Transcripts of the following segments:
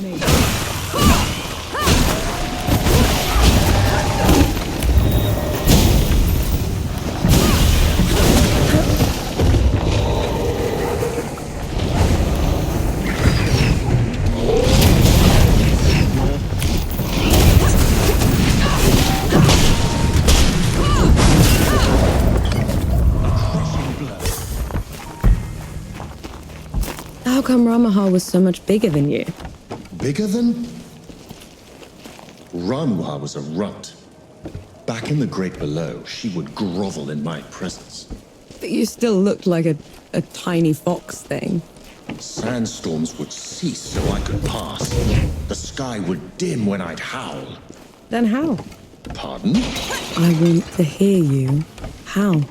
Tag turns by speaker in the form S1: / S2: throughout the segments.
S1: Me. How come Ramahal was so much bigger than you?
S2: Bigger than? Ramuha was a runt. Back in the Great Below, she would grovel in my presence.
S1: But you still looked like a tiny fox thing.
S2: Sandstorms would cease so I could pass. The sky would dim when I'd howl.
S1: Then how?
S2: Pardon?
S1: I want to hear you. How?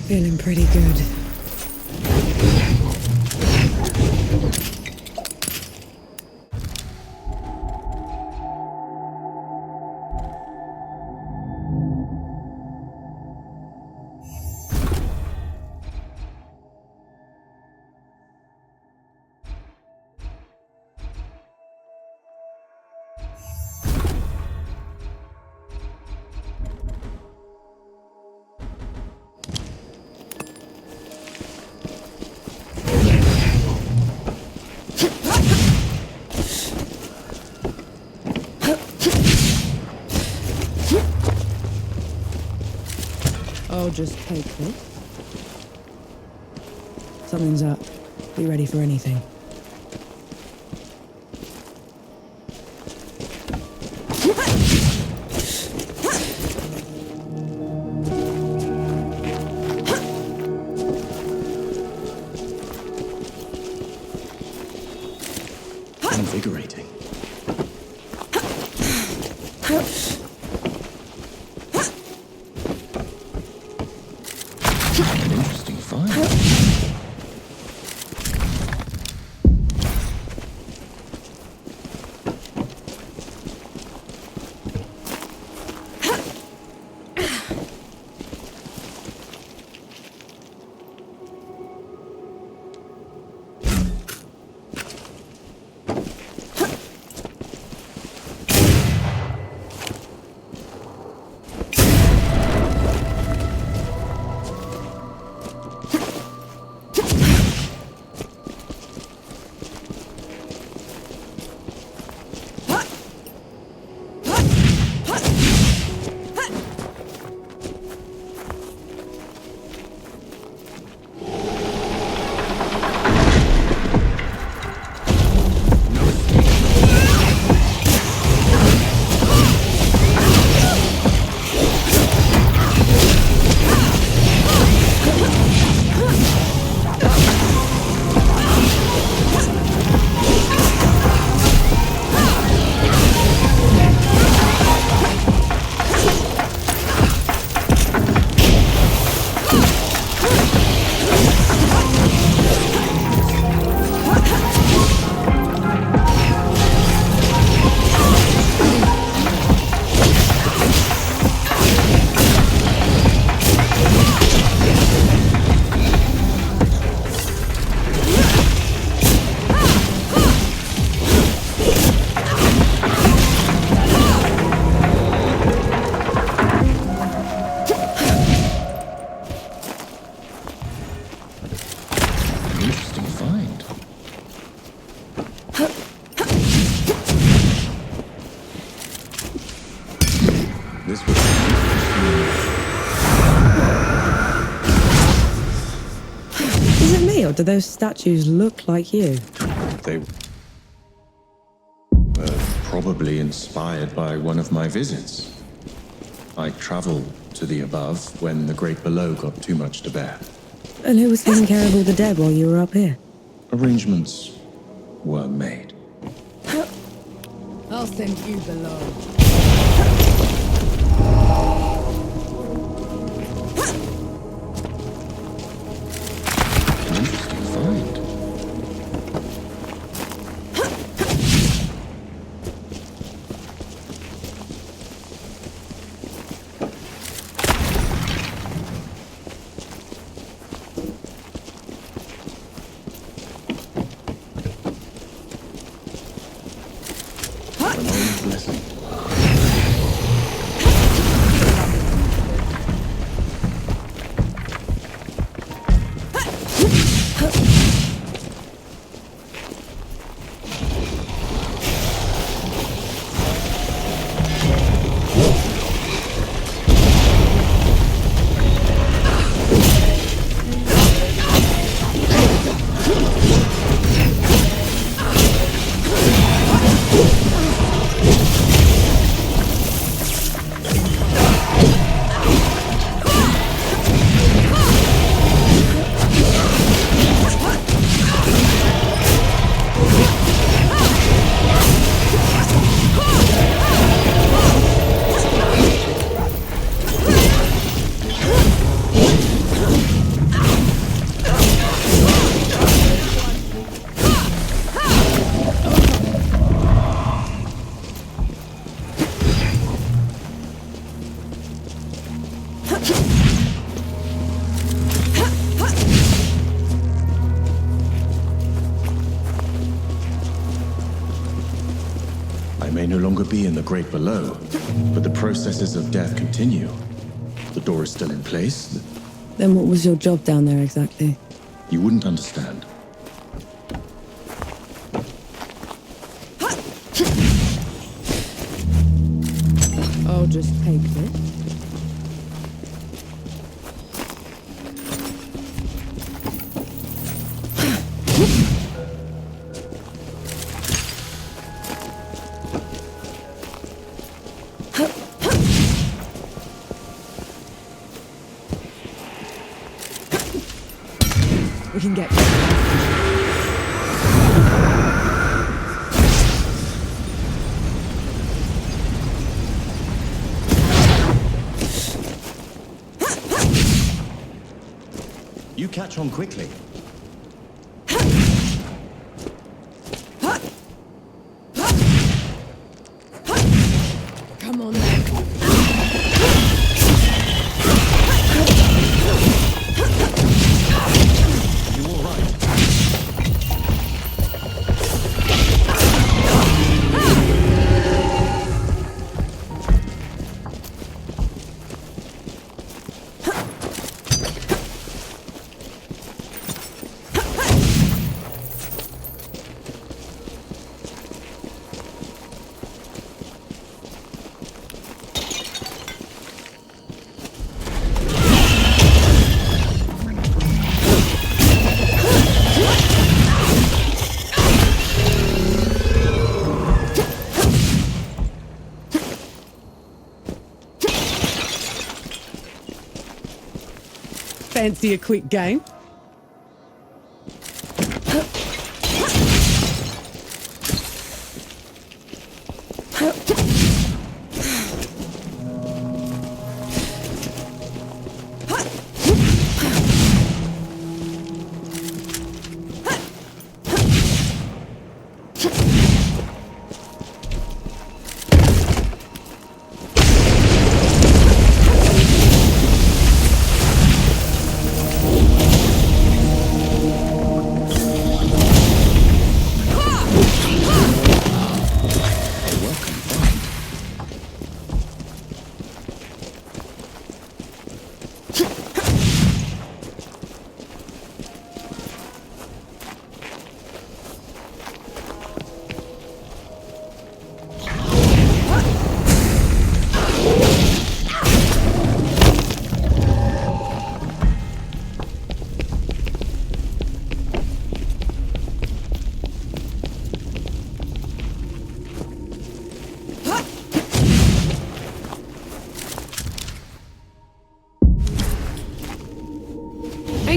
S1: Feeling pretty good. I'll just take this. Something's up. Be ready for anything.
S2: Invigorating. An interesting find. This was...
S1: Is it me, or do those statues look like you?
S2: They were probably inspired by one of my visits. I travel to the above when the great below got too much to bear.
S1: And who was taking care of all the dead while you were up here?
S2: Arrangements were made.
S3: I'll send you below.
S2: An interesting find. Blessing. I may no longer be in the great below, but the processes of death continue. The door is still in place.
S1: Then what was your job down there exactly?
S2: You wouldn't understand.
S1: I'll just take this.
S3: We can get...
S2: You catch on quickly.
S3: Come on then.
S2: You all right?
S3: Fancy a quick game?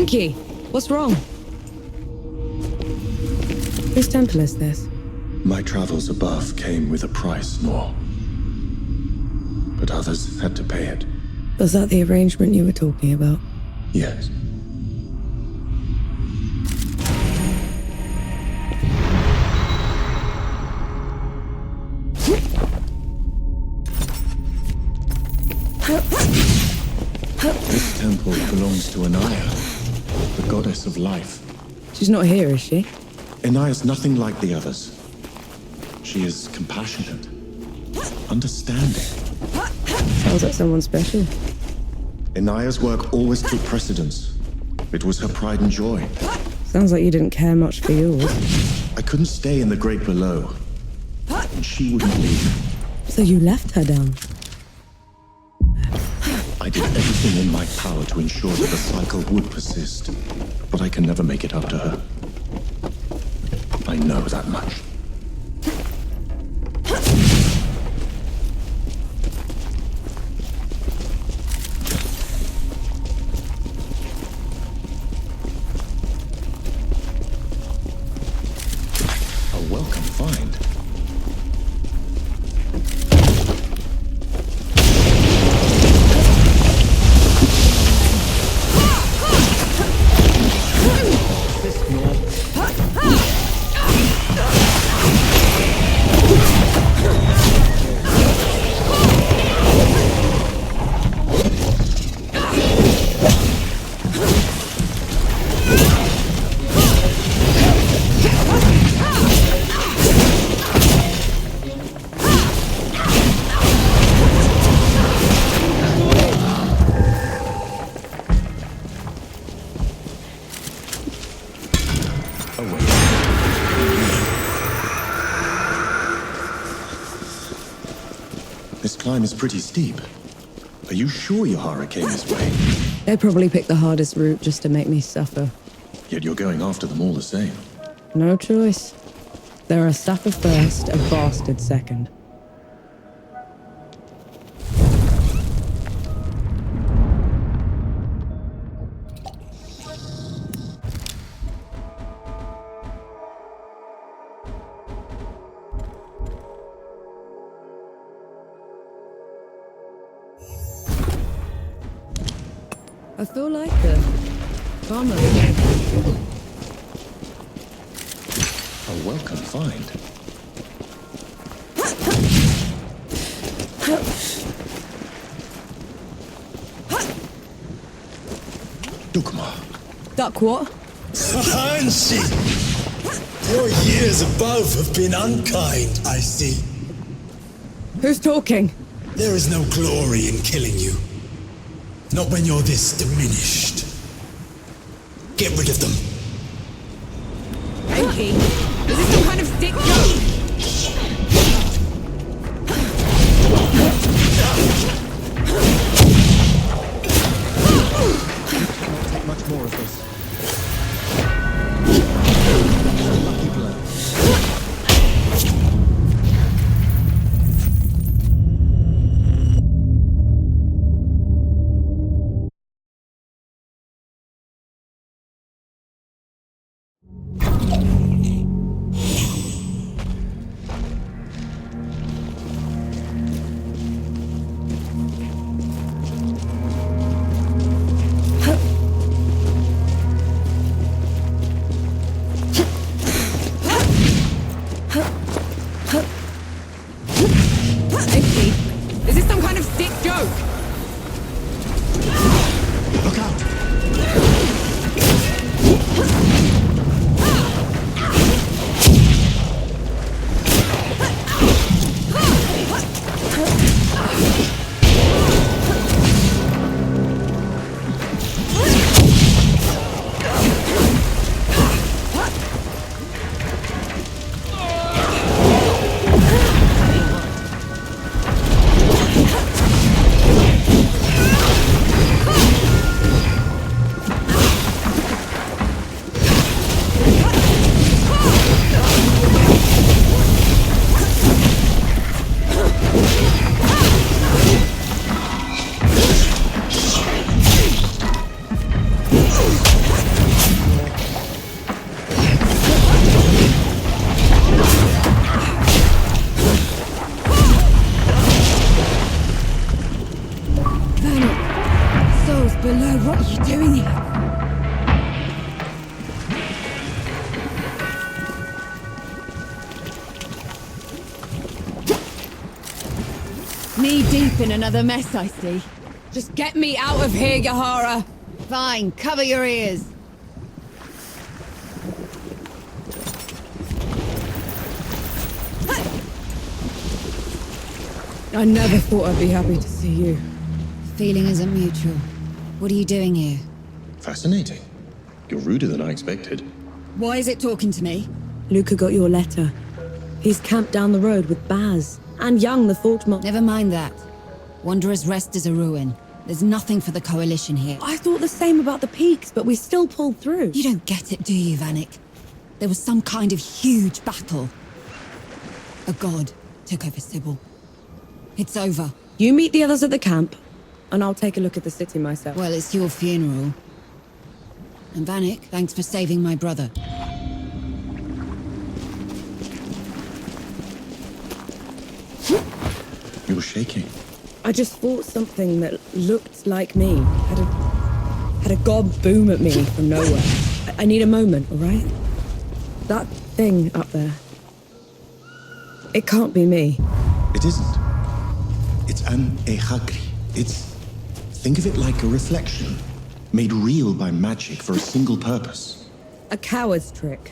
S1: Enki, what's wrong? Whose temple is this?
S2: My travels above came with a price, Nor. But others had to pay it.
S1: Was that the arrangement you were talking about?
S2: Yes. This temple belongs to Anaya, the goddess of life.
S1: She's not here, is she?
S2: Anaya's nothing like the others. She is compassionate, understanding.
S1: Sounds like someone special.
S2: Anaya's work always took precedence. It was her pride and joy.
S1: Sounds like you didn't care much for yours.
S2: I couldn't stay in the great below, and she wouldn't leave.
S1: So you left her down?
S2: I did everything in my power to ensure that the cycle would persist, but I can never make it up to her. I know that much. A welcome find. This climb is pretty steep. Are you sure Yahara came this way?
S1: They probably picked the hardest route just to make me suffer.
S2: Yet you're going after them all the same.
S1: No choice. They're a sucker first, a bastard second. I feel like the farmer.
S2: A welcome find. Dukma.
S1: Duck what?
S4: Hansi! Your years above have been unkind, I see.
S1: Who's talking?
S4: There is no glory in killing you. Not when you're this diminished. Get rid of them.
S1: Enki, is this some kind of sick joke?
S2: Take much more of this. Lucky blow.
S3: Knee deep in another mess, I see.
S1: Just get me out of here, Yahara!
S3: Fine, cover your ears.
S1: I never thought I'd be happy to see you.
S3: Feeling isn't mutual. What are you doing here?
S2: Fascinating. You're ruder than I expected.
S3: Why is it talking to me?
S1: Luca got your letter. He's camped down the road with Baz. And Young, the Thought.
S3: Never mind that. Wanderer's Rest is a ruin. There's nothing for the Coalition here.
S1: I thought the same about the peaks, but we still pulled through.
S3: You don't get it, do you, Vanek? There was some kind of huge battle. A god took over Sybil. It's over.
S1: You meet the others at the camp, and I'll take a look at the city myself.
S3: Well, it's your funeral. And Vanek, thanks for saving my brother.
S2: You're shaking.
S1: I just fought something that looked like me. Had a god boom at me from nowhere. I need a moment, all right? That thing up there. It can't be me.
S2: It isn't. It's an ehagri. Think of it like a reflection, made real by magic for a single purpose.
S1: A coward's trick.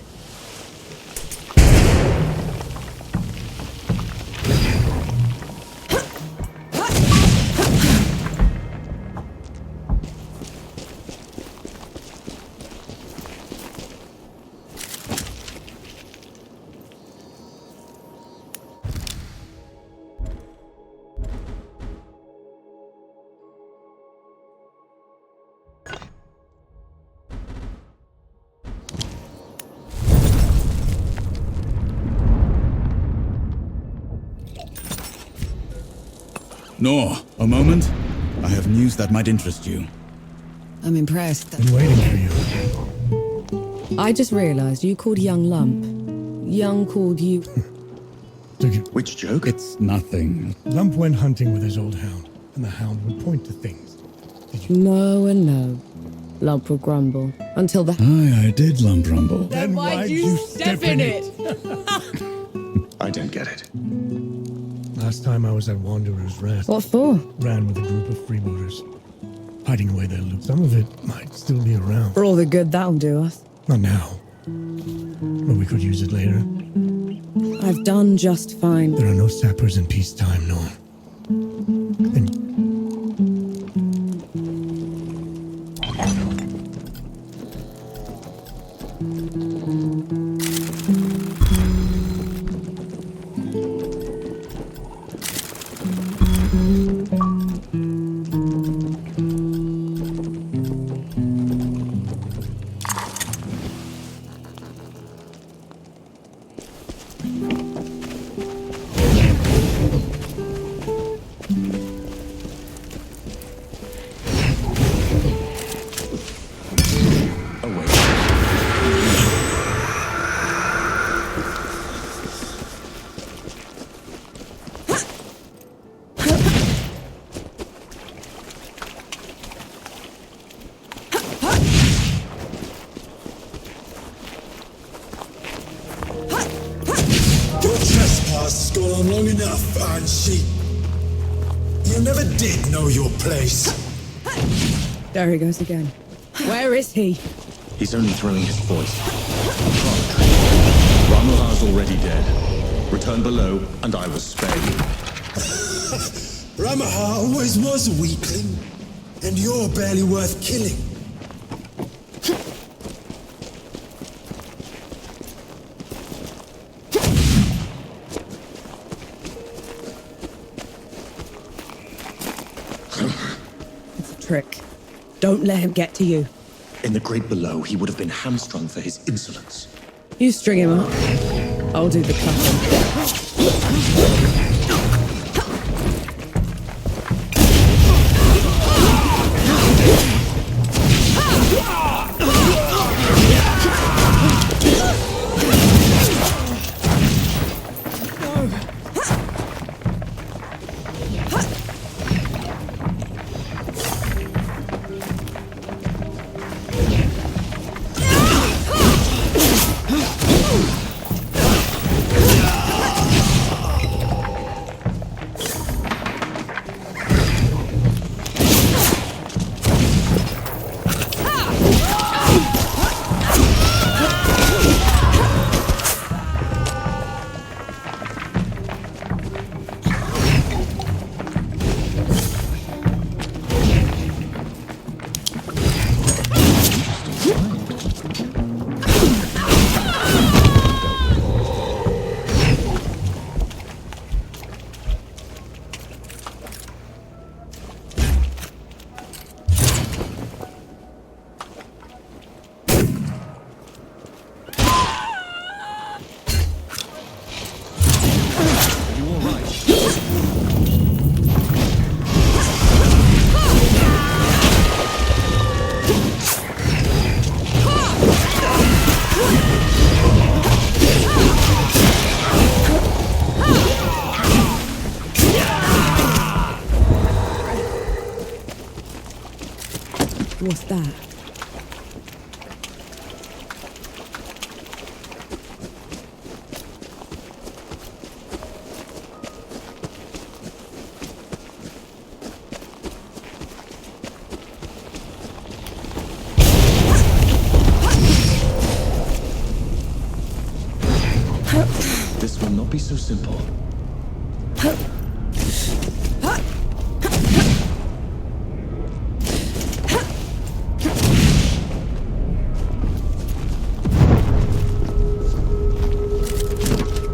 S5: Nor, a moment. I have news that might interest you.
S3: I'm impressed.
S4: Been waiting for you.
S1: I just realized you called Young Lump. Young called you.
S2: Which joke?
S5: It's nothing.
S4: Lump went hunting with his old hound, and the hound would point to things. Did you?
S1: No and no. Lump would grumble. Until the...
S5: Aye, I did lump rumble.
S4: Then why'd you step in it?
S2: I don't get it.
S4: Last time I was at Wanderer's Rest,
S1: What for?
S4: ran with a group of freebooters, hiding away their loot. Some of it might still be around.
S1: For all the good that'll do us.
S4: Not now, but we could use it later.
S1: I've done just fine.
S4: There are no sappers in peacetime, no. And
S6: Your trespass has gone on long enough, Iron Sheep. You never did know your place.
S1: There he goes again. Where is he?
S2: He's only throwing his voice. Ramla's already dead. Return below, and I will spare you.
S6: Ramaha always was a weakling, and you're barely worth killing.
S1: It's a trick. Don't let him get to you.
S2: In the great below, he would have been hamstrung for his insolence.
S1: You string him up. I'll do the cutting. What's that?
S2: This will not be so simple.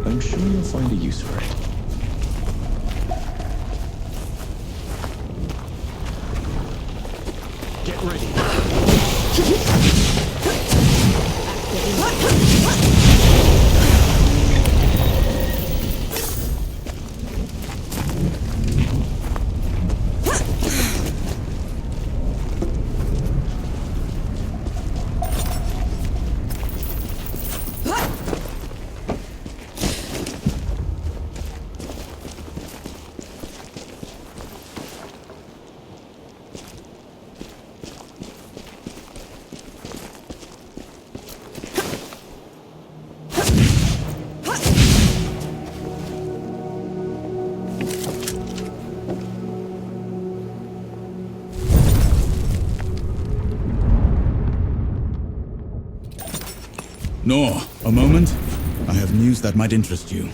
S2: I'm sure you'll find a use for it. Get ready.
S5: Nor, a moment. I have news that might interest you.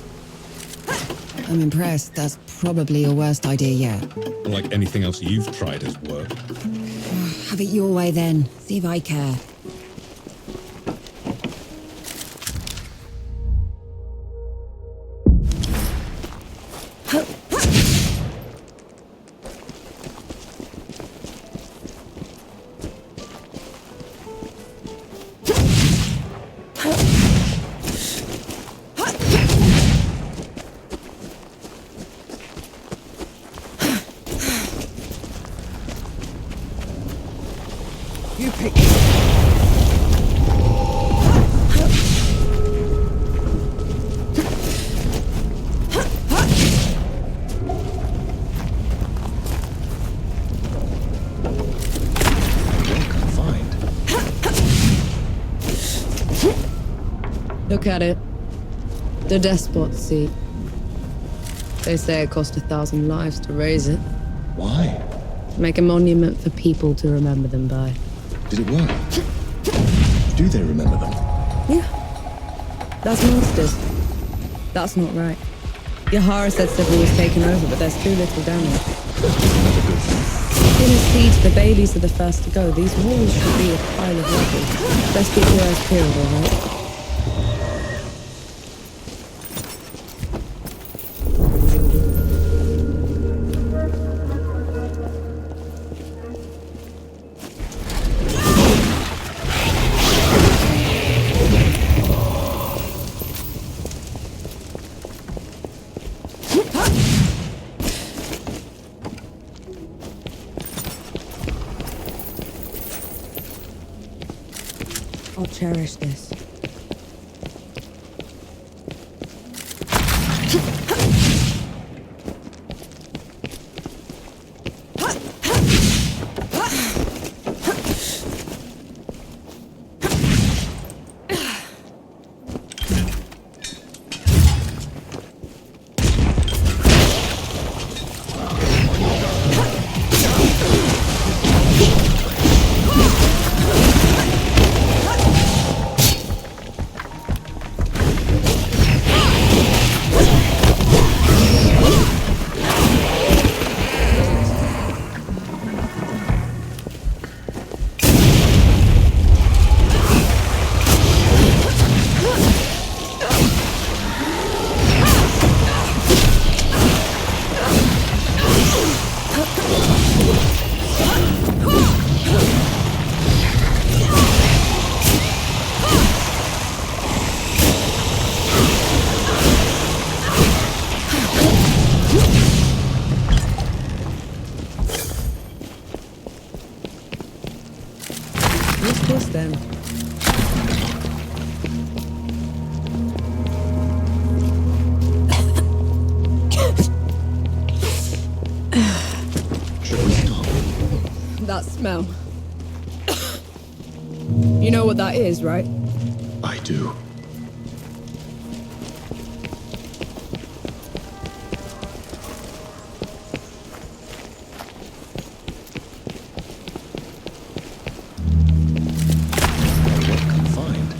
S3: I'm impressed. That's probably your worst idea yet.
S7: Like anything else you've tried has worked.
S3: Have it your way then. See if I care.
S1: You pick.
S2: Welcome find.
S1: Look at it. The despot's seat. They say it cost 1,000 lives to raise it.
S2: Why?
S1: Make a monument for people to remember them by.
S2: Did it work? Do they remember them?
S1: Yeah. That's monsters. That's not right. Yahara said Sybil was taken over, but there's too little damage.
S2: Another good thing.
S1: In a siege, the babies are the first to go. These walls should be a pile of rubble. Let's keep your eyes peeled, alright? I'll cherish this. What's this then?
S2: Should we stop?
S1: That smell. know what that is, right?
S2: I do. What can find?